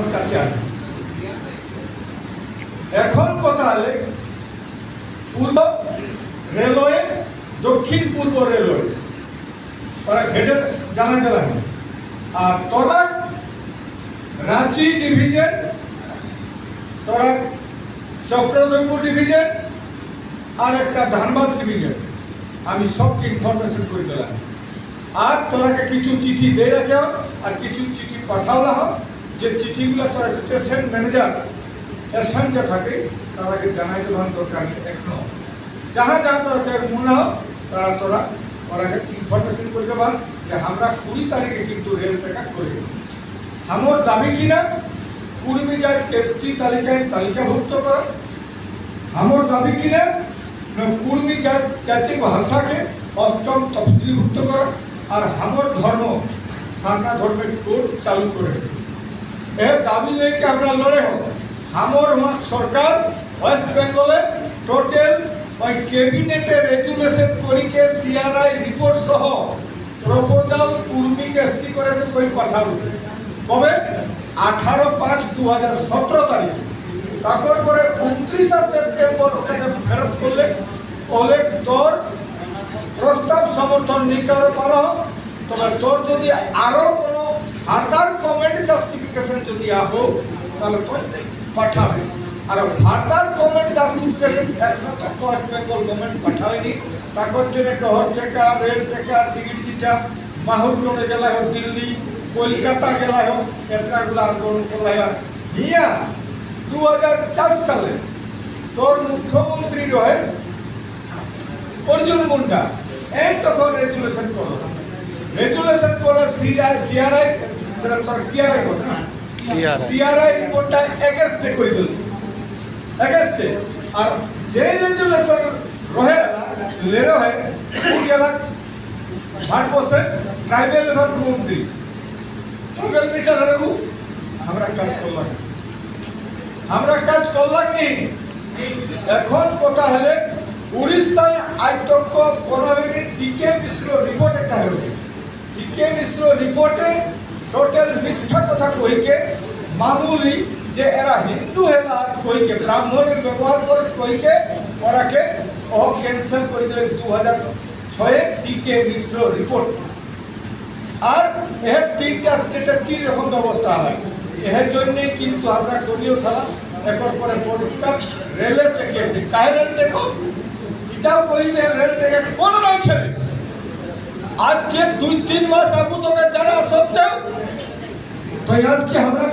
আমার কাছে আসবে। এখন কথা হলে পূর্ব রেলওয়ে, দক্ষিণ পূর্ব রেলওয়ে ওরা ঘেটে জানা গেলাম, আর তোরা রাঁচি ডিভিশন, তোরা চক্রধরপুর ডিভিশন, আর একটা ধানবাদ ডিভিশন, আমি সবকে ইনফরমেশন করে দিলাম। আর তোরাকে কিছু চিঠি দিয়ে রাখে আর কিছু চিঠি পাঠাওলা হোক, যে চিঠিগুলো তোরা স্টেশন ম্যানেজার এসএমকে থাকে তারাকে জানাই দেওয়ার দরকার নেই। এখনো যাহা যা তোরা মনে হোক তারা তোরা ওরাকে ইনফরমেশন করে দেবার যে আমরা 20 তারিখে কিন্তু রেল টেকা করে আমার দাবি কিনা কুর্মী জাত এসটি তালিকায় তালিকাভুক্ত করা, আমার দাবি কিনা কুর্মী জাতি ভাষাকে অষ্টম তফসিলভুক্ত করা, আর আমার ধর্ম সারনা ধর্মের কোড চালু করে এর দাবি লেকে আমরা লড়ে হোক। আমার সরকার ওয়েস্ট বেঙ্গলে টোটাল ওই ক্যাবিনেটে রেজুলেশন করিকে সিআরআই রিপোর্ট সহ প্রপোজাল কুর্মীকে এসটি করে কই পাঠাবো কবে 18/5/2017 তারিখ। তারপর পরে 29 সেপ্টেম্বর ওটাকে ফেরত করলে ওলে তোর প্রস্তাব সমর্থন নিকার পারো, তবে তোর যদি আরো কোনো ফার্দার কমেন্ট জাস্টিফিকেশন যদি আহো তাহলে তো পাঠাবে। আর ফার্দার কমেন্ট জাস্টিফিকেশন একসাথে ওয়েস্ট বেঙ্গল গভর্নমেন্ট পাঠায়নি। তারপর জন্য টহর চেকা, রেল টেকা, টিকিট চিঠা মাহুরগড়ে গেলা হোক, দিল্লি কলকাতা গেলা হোক, এতগুলো আন্দোলন করলাই। হিয়া 2004 সালে তোর মুখ্যমন্ত্রী রহে অর্জুন মুন্ডা তখন রেজুলেশন করো, রেজুলেশন করে সিআরআই রিপোর্টটা এগেস্টে করে দিল এগেস্টে। আর যে রেজুলেশন রহে রহে গেলা ভারতবর্ষে ট্রাইবেল বিভাগ মন্ত্রী ট্রাইবেল মিশন হলে আমরা কাজ করলাম, আমরা কাজ করলাম নি। এখন কথা হলে উড়িষ্যায় আজ তক কোনো ডিকে মিশ্র রিপোর্ট একটা হয়েছে, ডিকে মিশ্র রিপোর্টে টোটাল মিথ্যা কথা কইকে মামুলি যে এরা হিন্দু হেলা কইকে ব্রাহ্মণের ব্যবহার করে কইকে ওরাকে ও ক্যান্সেল করে দিলে 2006 ডিকে মিশ্র রিপোর্ট। আর এর 3টা স্টেটের 3 রকম ব্যবস্থা হয়, এর জন্য কিন্তু আমরা করিও খেলা এখন পরে পরিষ্কার রেলের থেকে কাহিরেল দেখো এটাও কইলে রেল থেকে কোনো নাই খেলে। আজকে 2-3 মাস আগু তোকে জানা সত্ত্বেও তো আজকে আমরা